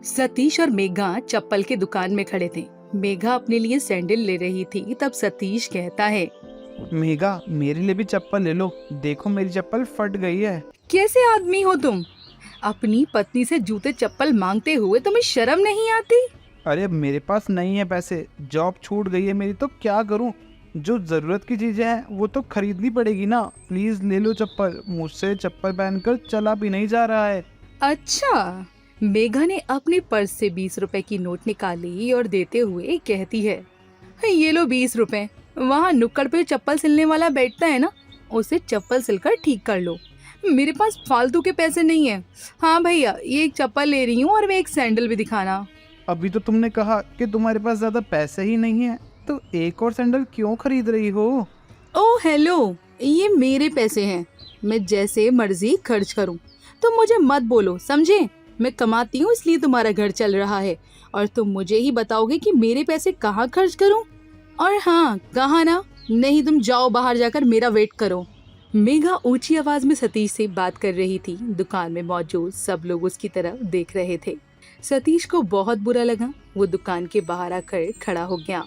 सतीश और मेघा चप्पल के दुकान में खड़े थे। मेघा अपने लिए सैंडल ले रही थी, तब सतीश कहता है, मेघा मेरे लिए भी चप्पल ले लो। देखो मेरी चप्पल फट गई है। कैसे आदमी हो तुम? अपनी पत्नी से जूते चप्पल मांगते हुए तुम्हें शर्म नहीं आती? अरे अब मेरे पास नहीं है पैसे, जॉब छूट गई है मेरी, तो क्या करूं। जो ज़रूरत की चीज़ें हैं वो तो खरीदनी पड़ेगी ना। प्लीज़ ले लो चप्पल, मुझसे चप्पल पहनकर चला भी नहीं जा रहा है। अच्छा। मेघा ने अपने पर्स से 20 रुपए की नोट निकाली और देते हुए कहती है, ये लो 20 रुपए। वहाँ नुक्कड़ पे चप्पल सिलने वाला बैठता है ना, उसे चप्पल सिलकर ठीक कर लो। मेरे पास फालतू के पैसे नहीं है। हाँ भैया, ये एक चप्पल ले रही हूँ और मैं एक सैंडल भी दिखाना। अभी तो तुमने कहा कि तुम्हारे पास ज़्यादा पैसे ही नहीं है, तो एक और सैंडल क्यों खरीद रही हो? ओह हेलो, ये मेरे पैसे हैं, मैं जैसे मर्जी खर्च करूं। तुम मुझे मत बोलो, समझे? मैं कमाती हूँ इसलिए तुम्हारा घर चल रहा है, और तुम मुझे ही बताओगे कि मेरे पैसे कहाँ खर्च करूं। और हाँ, कहाँ ना, नहीं तुम जाओ बाहर जाकर मेरा वेट करो। मेघा ऊंची आवाज में सतीश से बात कर रही थी। दुकान में मौजूद सब लोग उसकी तरफ देख रहे थे। सतीश को बहुत बुरा लगा। वो दुकान के बाहर आकर खड़ा हो गया।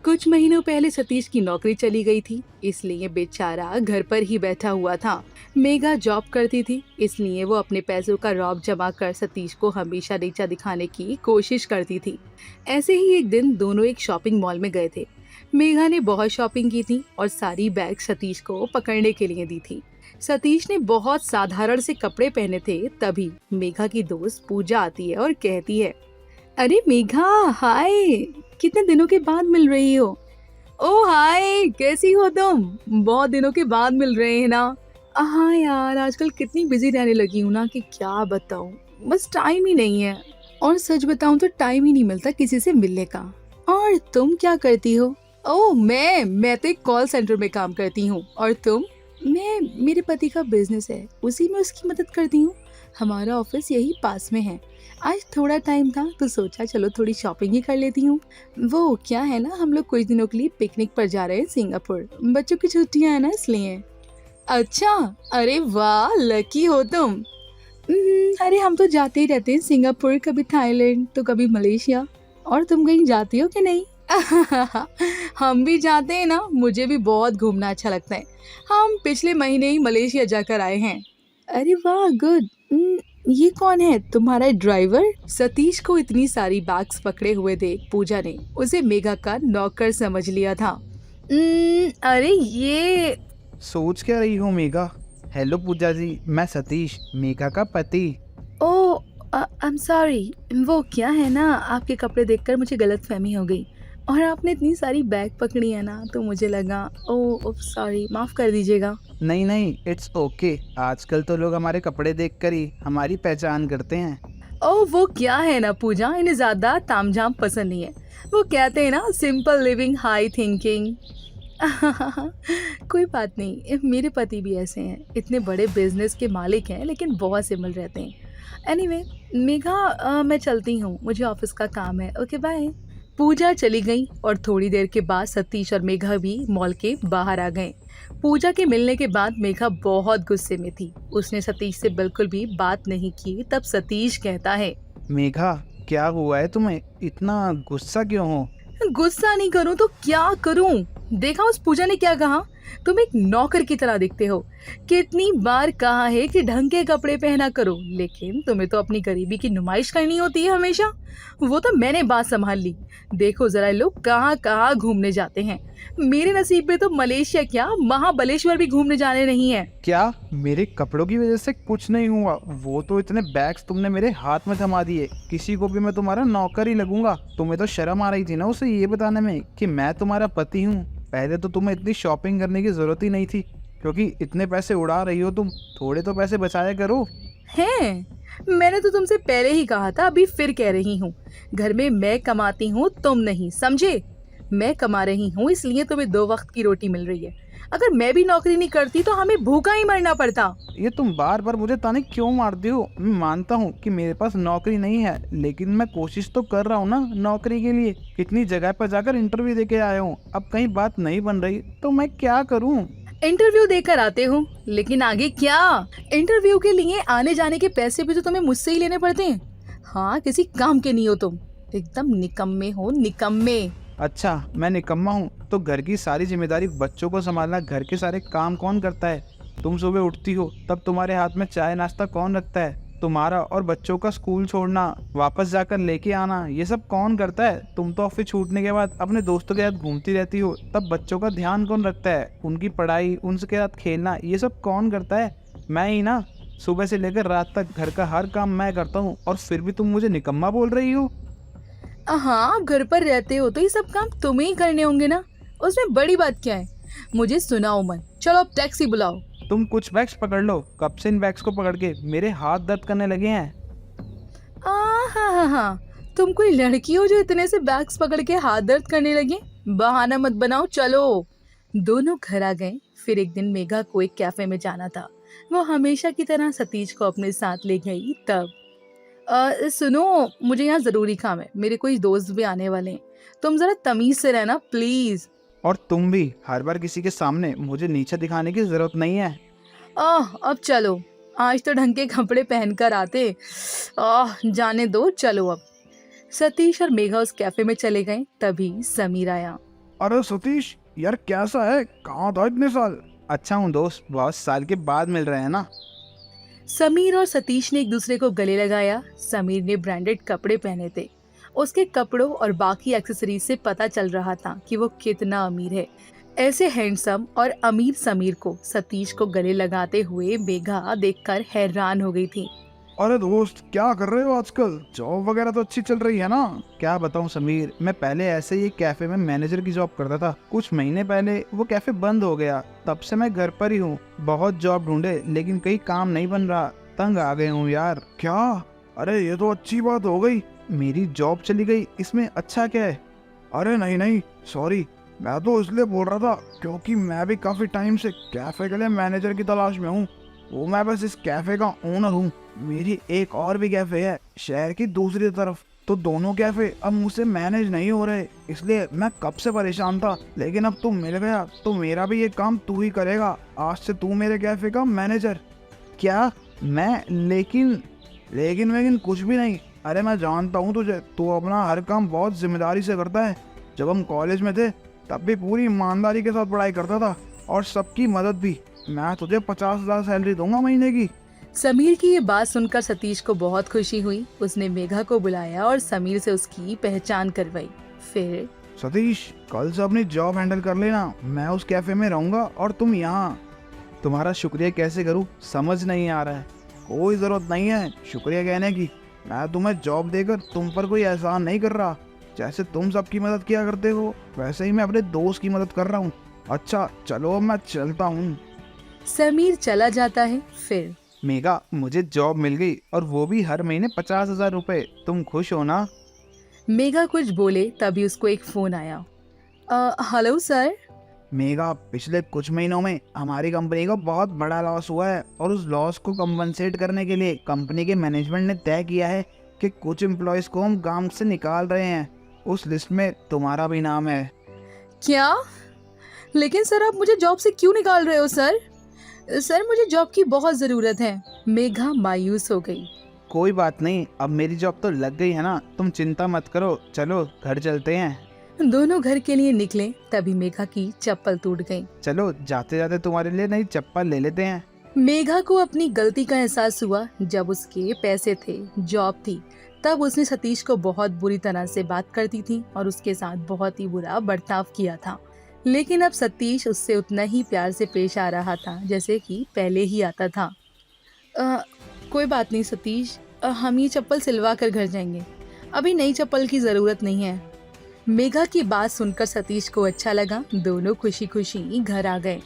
कुछ महीनों पहले सतीश की नौकरी चली गई थी, इसलिए बेचारा घर पर ही बैठा हुआ था। मेघा जॉब करती थी, इसलिए वो अपने पैसों का रौब जमा कर सतीश को हमेशा नीचा दिखाने की कोशिश करती थी। ऐसे ही एक दिन दोनों एक शॉपिंग मॉल में गए थे। मेघा ने बहुत शॉपिंग की थी और सारी बैग सतीश को पकड़ने के लिए दी थी। सतीश ने बहुत साधारण से कपड़े पहने थे। तभी मेघा की दोस्त पूजा आती है और कहती है, अरे मेघा, हाय, कितने दिनों के बाद मिल रही हो। ओ हाय, कैसी हो तुम? बहुत दिनों के बाद मिल रहे हैं ना। हाँ यार, आजकल कितनी बिजी रहने लगी हूँ ना कि क्या बताऊँ, बस टाइम ही नहीं है। और सच बताऊँ तो टाइम ही नहीं मिलता किसी से मिलने का। और तुम क्या करती हो? ओह मैं तो एक कॉल सेंटर में काम करती हूँ। और तुम? मेरे पति का बिजनेस है, उसी में उसकी मदद करती हूँ। हमारा ऑफिस यही पास में है। आज थोड़ा टाइम था तो सोचा चलो थोड़ी शॉपिंग ही कर लेती हूँ। वो क्या है ना, हम लोग कुछ दिनों के लिए पिकनिक पर जा रहे हैं सिंगापुर। बच्चों की छुट्टियां है ना, इसलिए। अच्छा, अरे वाह, लकी हो तुम। अरे हम तो जाते ही रहते हैं सिंगापुर, कभी थाईलैंड तो कभी मलेशिया। और तुम कहीं जाती हो कि नहीं? हम भी जाते हैं ना, मुझे भी बहुत घूमना अच्छा लगता है। हम पिछले महीने ही मलेशिया जाकर आए हैं। अरे वाह, गुड। ये कौन है, तुम्हारा ड्राइवर? सतीश को इतनी सारी बैग्स पकड़े हुए देख पूजा ने उसे मेघा का नौकर समझ लिया था। अरे ये। सोच क्या रही हो मेघा? हेलो पूजा जी, मैं सतीश, मेघा का पति। ओ, आई एम सॉरी। वो क्या है ना, आपके कपड़े देखकर मुझे गलतफहमी हो गई, और आपने इतनी सारी बैग पकड़ी है ना तो मुझे लगा। ओ सॉरी, माफ कर दीजिएगा। नहीं नहीं, इट्स ओके। आजकल तो लोग हमारे कपड़े देखकर ही हमारी पहचान करते हैं। ओ वो क्या है ना पूजा, इन्हें ज्यादा तामझाम पसंद नहीं है। वो कहते हैं ना, सिंपल लिविंग हाई थिंकिंग। कोई बात नहीं, मेरे पति भी ऐसे हैं, इतने बड़े बिजनेस के मालिक हैं लेकिन बहुत सिंपल रहते हैं। एनीवे, मेघा, मैं चलती हूँ, मुझे ऑफिस का काम है। Okay bye. पूजा चली गई और थोड़ी देर के बाद सतीश और मेघा भी मॉल के बाहर आ गए। पूजा के मिलने के बाद मेघा बहुत गुस्से में थी। उसने सतीश से बिल्कुल भी बात नहीं की। तब सतीश कहता है, मेघा क्या हुआ है तुम्हें, इतना गुस्सा क्यों हो? गुस्सा नहीं करूं तो क्या करूं? देखा उस पूजा ने क्या कहा? तुम एक नौकर की तरह दिखते हो। कितनी बार कहा है कि ढंग के कपड़े पहना करो, लेकिन तुम्हें तो अपनी गरीबी की नुमाइश करनी होती है हमेशा। वो तो मैंने बात संभाल ली। देखो जरा, लोग कहाँ कहाँ घूमने जाते हैं। मेरे नसीब में तो मलेशिया क्या, महाबलेश्वर भी घूमने जाने नहीं है। क्या मेरे कपड़ों की वजह से कुछ नहीं हुआ? वो तो इतने बैग्स तुमने मेरे हाथ में थमा दिए, किसी को भी मैं तुम्हारा नौकर ही लगूंगा। तुम्हें तो शर्म आ रही थी ना उसे ये बताने में कि मैं तुम्हारा पति हूँ। पहले तो तुम्हें इतनी शॉपिंग करने की जरूरत ही नहीं थी, क्योंकि इतने पैसे उड़ा रही हो तुम। थोड़े तो पैसे बचाया करो। हैं? मैंने तो तुमसे पहले ही कहा था, अभी फिर कह रही हूँ। घर में मैं कमाती हूँ, तुम नहीं, समझे? मैं कमा रही हूँ इसलिए तुम्हें 2 वक्त की रोटी मिल रही है। अगर मैं भी नौकरी नहीं करती तो हमें भूखा ही मरना पड़ता। ये तुम बार बार मुझे ताने क्यों मारती हो? मैं मानता हूँ कि मेरे पास नौकरी नहीं है, लेकिन मैं कोशिश तो कर रहा हूँ ना नौकरी के लिए। कितनी जगह पर जाकर इंटरव्यू दे के आया हूँ। अब कहीं बात नहीं बन रही तो मैं क्या करूँ? इंटरव्यू देकर आते हो, लेकिन आगे क्या? इंटरव्यू के लिए आने जाने के पैसे भी तो तुम्हें मुझसे ही लेने पड़ते हैं। हाँ, किसी काम के नहीं हो तुम, एकदम निकम्मे हो, निकम्मे। अच्छा, मैं निकम्मा हूँ तो घर की सारी जिम्मेदारी बच्चों को संभालना, घर के सारे काम कौन करता है? तुम सुबह उठती हो तब तुम्हारे हाथ में चाय नाश्ता कौन रखता है? तुम्हारा और बच्चों का स्कूल छोड़ना, वापस जाकर लेके आना, ये सब कौन करता है? तुम तो ऑफिस छूटने के बाद अपने दोस्तों के साथ घूमती रहती हो, तब बच्चों का ध्यान कौन रखता है? उनकी पढ़ाई, उनके साथ खेलना, ये सब कौन करता है? मैं ही ना। सुबह से लेकर रात तक घर का हर काम मैं करता हूँ और फिर भी तुम मुझे निकम्मा बोल रही हो। हाँ, आप घर पर रहते हो तो ये सब काम तुम्हें ही करने होंगे ना, उसमें बड़ी बात क्या है? मुझे सुनाओ मत, चलो अब टैक्सी बुलाओ। तुम कुछ बैग्स पकड़ लो, कब से इन बैग्स को पकड़ के मेरे हाथ दर्द करने लगे हैं। हाँ, तुम कोई लड़की हो जो इतने से बैग्स पकड़ के हाथ दर्द करने लगे? बहाना मत बनाओ, चलो। दोनों घर आ गए। फिर एक दिन मेघा को एक कैफे में जाना था। वो हमेशा की तरह सतीश को अपने साथ ले गई। तब सुनो, मुझे यहाँ जरूरी काम है, मेरे कोई दोस्त भी आने वाले हैं, तुम जरा तमीज से रहना प्लीज। और तुम भी हर बार किसी के सामने मुझे नीचे दिखाने की जरूरत नहीं है। अब चलो, आज तो ढंग के कपड़े पहनकर आते। जाने दो, चलो अब। सतीश और मेघा उस कैफे में चले गए। तभी समीर आया। अरे सतीश यार, कैसा है? कहाँ था इतने साल? अच्छा हूँ दोस्त, बहुत साल के बाद मिल रहे हैं ना। समीर और सतीश ने एक दूसरे को गले लगाया। समीर ने ब्रांडेड कपड़े पहने थे। उसके कपड़ों और बाकी एक्सेसरीज से पता चल रहा था कि वो कितना अमीर है। ऐसे हैंडसम और अमीर समीर को सतीश को गले लगाते हुए मेघा देखकर हैरान हो गई थी। अरे दोस्त, क्या कर रहे हो आजकल? जॉब वगैरह तो अच्छी चल रही है ना? क्या बताऊं समीर, मैं पहले ऐसे ही एक कैफे में मैनेजर की जॉब करता था। कुछ महीने पहले वो कैफे बंद हो गया, तब से मैं घर पर ही हूँ। बहुत जॉब ढूंढे लेकिन कहीं काम नहीं बन रहा, तंग आ गए हूँ यार। क्या? अरे ये तो अच्छी बात हो गई, मेरी जॉब चली गई, इसमें अच्छा क्या है? अरे नहीं नहीं, सॉरी, मैं तो इसलिए बोल रहा था क्योंकि मैं भी काफी टाइम से कैफे के लिए मैनेजर की तलाश में हूँ। वो मैं बस इस कैफे का ओनर हूँ। मेरी एक और भी कैफे है शहर की दूसरी तरफ, तो दोनों कैफे अब मुझसे मैनेज नहीं हो रहे, इसलिए मैं कब से परेशान था। लेकिन अब तू मिल गया तो मेरा भी ये काम तू ही करेगा। आज से तू मेरे कैफे का मैनेजर। क्या? मैं? लेकिन कुछ भी नहीं। अरे मैं जानता हूँ तुझे, तू अपना हर काम बहुत जिम्मेदारी से करता है। जब हम कॉलेज में थे तब भी पूरी ईमानदारी के साथ पढ़ाई करता था और सबकी मदद भी। मैं तुझे 50,000 सैलरी दूंगा महीने की। समीर की ये बात सुनकर सतीश को बहुत खुशी हुई। उसने मेघा को बुलाया और समीर से उसकी पहचान करवाई। फिर सतीश, कल से अपनी जॉब हैंडल कर लेना, मैं उस कैफे में रहूंगा और तुम यहाँ। तुम्हारा शुक्रिया कैसे करूँ समझ नहीं आ रहा है। कोई जरूरत नहीं है शुक्रिया कहने की, मैं तुम्हें जॉब देकर तुम पर कोई एहसान नहीं कर रहा। जैसे तुम सबकी मदद किया करते हो वैसे ही मैं अपने दोस्त की मदद कर रहा हूँ। अच्छा चलो, मैं चलता हूँ। समीर चला जाता है। फिर मेघा, मुझे जॉब मिल गई और वो भी हर महीने 50,000 रुपए। तुम खुश हो ना? मेघा कुछ बोले तभी उसको एक फोन आया। Hello sir. मेघा, पिछले कुछ महीनों में हमारी कंपनी को बहुत बड़ा लॉस हुआ है और उस लॉस को कंपनसेट करने के लिए कंपनी के मैनेजमेंट ने तय किया है कि कुछ एम्प्लॉयज को हम काम से निकाल रहे हैं। उस लिस्ट में तुम्हारा भी नाम है। क्या? लेकिन सर, आप मुझे जॉब से क्यों निकाल रहे हो सर? सर, मुझे जॉब की बहुत ज़रूरत है। मेघा मायूस हो गई। कोई बात नहीं, अब मेरी जॉब तो लग गई है ना, तुम चिंता मत करो। चलो घर चलते हैं। दोनों घर के लिए निकले तभी मेघा की चप्पल टूट गई। चलो जाते जाते तुम्हारे लिए नई चप्पल ले लेते हैं। मेघा को अपनी गलती का एहसास हुआ। जब उसके पैसे थे, जॉब थी, तब उसने सतीश को बहुत बुरी तरह से बात करती थी और उसके साथ बहुत ही बुरा बर्ताव किया था। लेकिन अब सतीश उससे उतना ही प्यार से पेश आ रहा था जैसे कि पहले ही आता था। कोई बात नहीं सतीश, हम ये चप्पल सिलवा कर घर जाएंगे, अभी नई चप्पल की ज़रूरत नहीं है। मेघा की बात सुनकर सतीश को अच्छा लगा। दोनों खुशी खुशी घर आ गए।